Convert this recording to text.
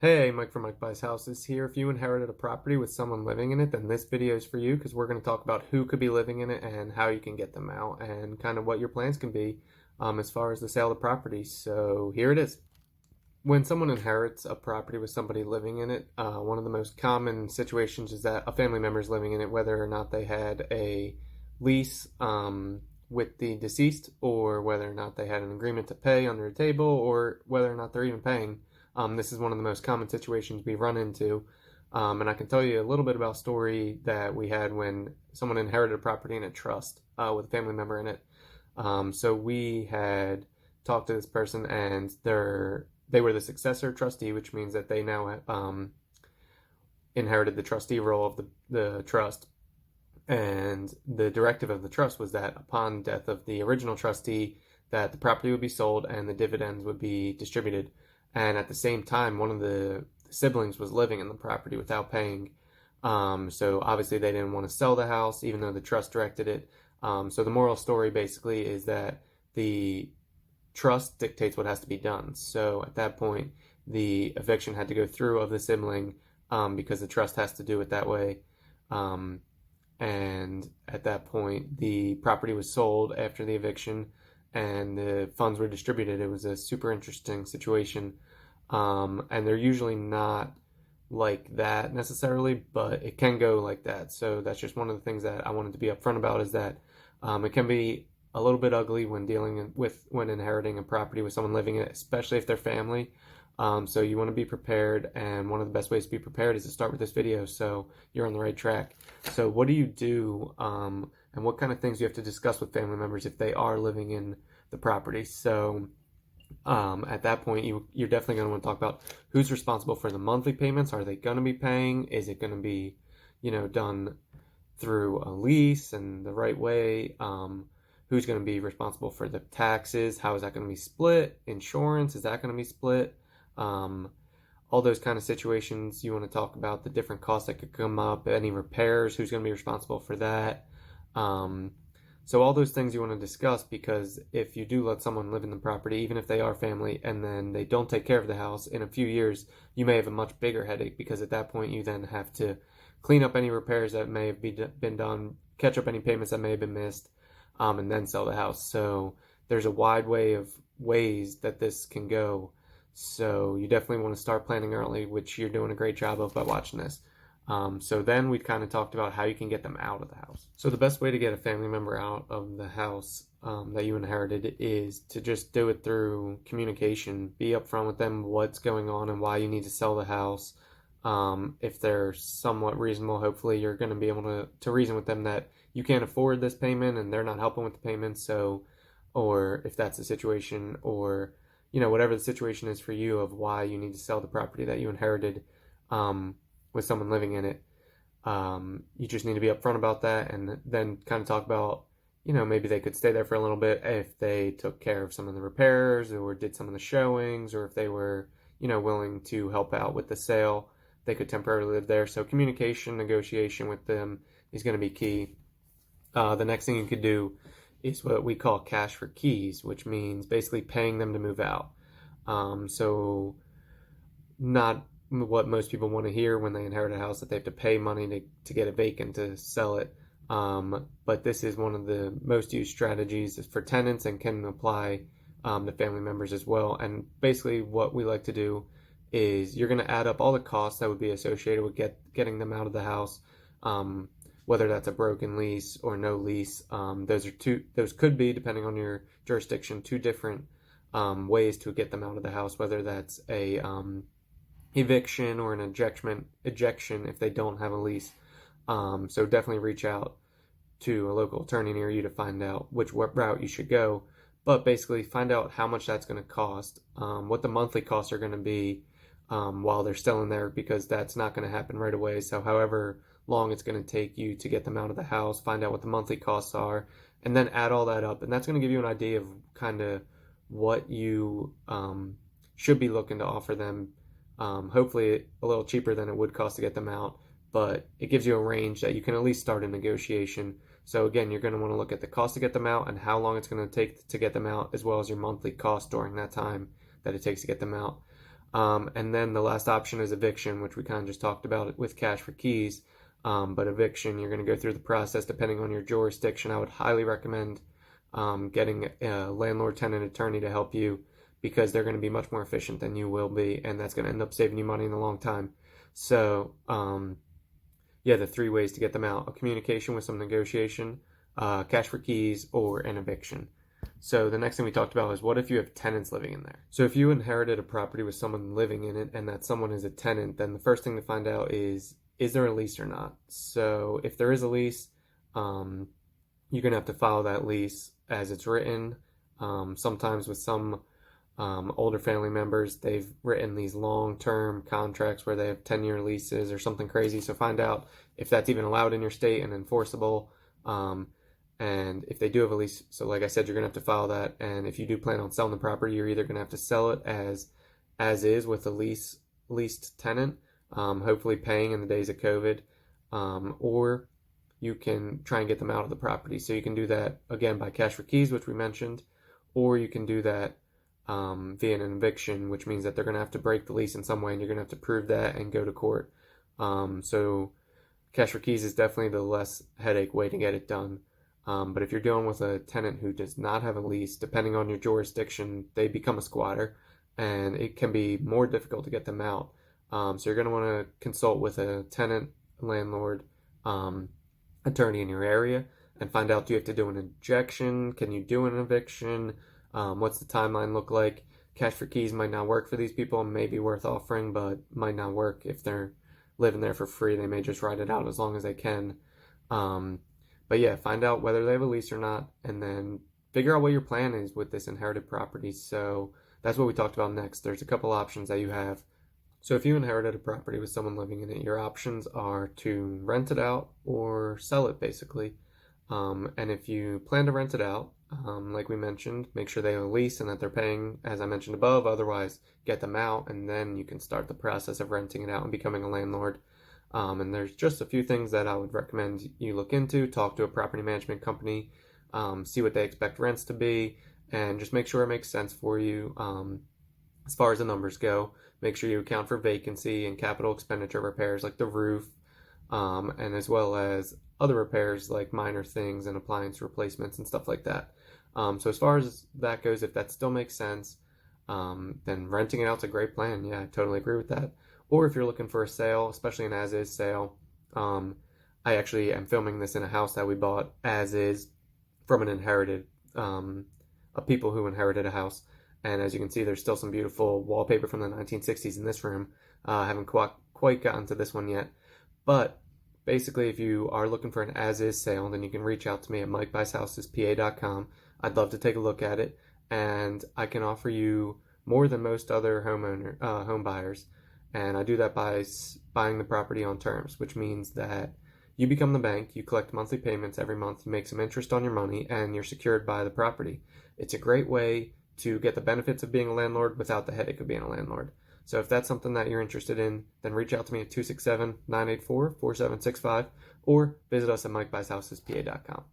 Hey, Mike from Mike Buys Houses here. If you inherited a property with someone living in it, then this video is for you because we're going to talk about who could be living in it and how you can get them out and kind of what your plans can be as far as the sale of the property. So here it is. When someone inherits a property with somebody living in it, one of the most common situations is that a family member is living in it, whether or not they had a lease with the deceased, or whether or not they had an agreement to pay under a table, or whether or not they're even paying. This is one of the most common situations we run into. And I can tell you a little bit about a story that we had when someone inherited a property in a trust with a family member in it. So we had talked to this person, and they were the successor trustee, which means that they now inherited the trustee role of the trust. And the directive of the trust was that upon death of the original trustee, that the property would be sold and the dividends would be distributed. And at the same time, one of the siblings was living in the property without paying. So obviously they didn't want to sell the house, even though the trust directed it. So the moral story basically is that the trust dictates what has to be done. So at that point, the eviction had to go through of the sibling because the trust has to do it that way. And at that point, the property was sold after the eviction and the funds were distributed. It was a super interesting situation. And they're usually not like that necessarily, but it can go like that. So that's just one of the things that I wanted to be upfront about, is that it can be a little bit ugly when when inheriting a property with someone living in it, especially if they're family. So you want to be prepared, and one of the best ways to be prepared is to start with this video so you're on the right track. So what do you do, and what kind of things you have to discuss with family members if they are living in the property? So at that point, you're definitely going to want to talk about who's responsible for the monthly payments. Are they going to be paying? Is it going to be, done through a lease and the right way? Who's going to be responsible for the taxes? How is that going to be split? Insurance, is that going to be split? All those kind of situations. You want to talk about the different costs that could come up, any repairs, who's going to be responsible for that. So all those things you want to discuss, because if you do let someone live in the property, even if they are family, and then they don't take care of the house, in a few years, you may have a much bigger headache, because at that point you then have to clean up any repairs that may have been done, catch up any payments that may have been missed, and then sell the house. So there's a wide way of ways that this can go. So you definitely want to start planning early, which you're doing a great job of by watching this. So then we kind of talked about how you can get them out of the house. So the best way to get a family member out of the house that you inherited is to just do it through communication. Be upfront with them what's going on and why you need to sell the house. If they're somewhat reasonable, hopefully you're going to be able to reason with them that you can't afford this payment and they're not helping with the payment. So, or if that's the situation, or whatever the situation is for you of why you need to sell the property that you inherited with someone living in it. You just need to be upfront about that, and then kind of talk about, maybe they could stay there for a little bit if they took care of some of the repairs or did some of the showings, or if they were, willing to help out with the sale, they could temporarily live there. So communication, negotiation with them is going to be key. The next thing you could do is what we call cash for keys, which means basically paying them to move out. So not what most people want to hear when they inherit a house, that they have to pay money to get it vacant to sell it. But this is one of the most used strategies for tenants and can apply to family members as well. And basically what we like to do is you're going to add up all the costs that would be associated with getting them out of the house, whether that's a broken lease or no lease. Those could be, depending on your jurisdiction, two different ways to get them out of the house, whether that's a eviction or an ejection if they don't have a lease. So definitely reach out to a local attorney near you to find out which route you should go. But basically find out how much that's going to cost, what the monthly costs are going to be while they're still in there, because that's not going to happen right away. So however long it's going to take you to get them out of the house, find out what the monthly costs are, and then add all that up. And that's going to give you an idea of kind of what you should be looking to offer them. Hopefully a little cheaper than it would cost to get them out, but it gives you a range that you can at least start a negotiation. So again, you're going to want to look at the cost to get them out and how long it's going to take to get them out, as well as your monthly cost during that time that it takes to get them out. And then the last option is eviction, which we kind of just talked about with cash for keys. But eviction, you're going to go through the process depending on your jurisdiction. I would highly recommend getting a landlord tenant attorney to help you because they're going to be much more efficient than you will be, and that's going to end up saving you money in the long time. So, yeah, the three ways to get them out: a communication with some negotiation, cash for keys, or an eviction. So the next thing we talked about is what if you have tenants living in there? So if you inherited a property with someone living in it and that someone is a tenant, then the first thing to find out is there a lease or not? So if there is a lease, you're going to have to follow that lease as it's written. Sometimes with some older family members, they've written these long-term contracts where they have 10-year leases or something crazy. So find out if that's even allowed in your state and enforceable. And if they do have a lease, so like I said, you're going to have to follow that. And if you do plan on selling the property, you're either going to have to sell it as is with a leased tenant, hopefully paying in the days of COVID, or you can try and get them out of the property. So you can do that, again, by cash for keys, which we mentioned, or you can do that via an eviction, which means that they're going to have to break the lease in some way, and you're going to have to prove that and go to court. So cash for keys is definitely the less headache way to get it done. But if you're dealing with a tenant who does not have a lease, depending on your jurisdiction, they become a squatter, and it can be more difficult to get them out. So you're going to want to consult with a tenant landlord attorney in your area and find out, do you have to do an injection? Can you do an eviction? What's the timeline look like? Cash for keys might not work for these people, may be worth offering, but might not work if they're living there for free. They may just ride it out as long as they can. But yeah, find out whether they have a lease or not, and then figure out what your plan is with this inherited property. So that's what we talked about next. There's a couple options that you have. So if you inherited a property with someone living in it, your options are to rent it out or sell it, basically. And if you plan to rent it out, like we mentioned, make sure they have a lease and that they're paying, as I mentioned above. Otherwise, get them out, and then you can start the process of renting it out and becoming a landlord. And there's just a few things that I would recommend you look into. Talk to a property management company, see what they expect rents to be, and just make sure it makes sense for you. As far as the numbers go, make sure you account for vacancy and capital expenditure repairs like the roof, and as well as other repairs like minor things and appliance replacements and stuff like that. So as far as that goes, if that still makes sense, then renting it out's a great plan. Yeah, I totally agree with that. Or if you're looking for a sale, especially an as-is sale, I actually am filming this in a house that we bought as-is from an inherited, people who inherited a house. And as you can see, there's still some beautiful wallpaper from the 1960s in this room. I haven't quite gotten to this one yet. But basically, if you are looking for an as-is sale, then you can reach out to me at mikebuyshousespa.com. I'd love to take a look at it, and I can offer you more than most other home buyers. And I do that by buying the property on terms, which means that you become the bank, you collect monthly payments every month, you make some interest on your money, and you're secured by the property. It's a great way to get the benefits of being a landlord without the headache of being a landlord. So if that's something that you're interested in, then reach out to me at 267-984-4765 or visit us at mikebuyshousespa.com.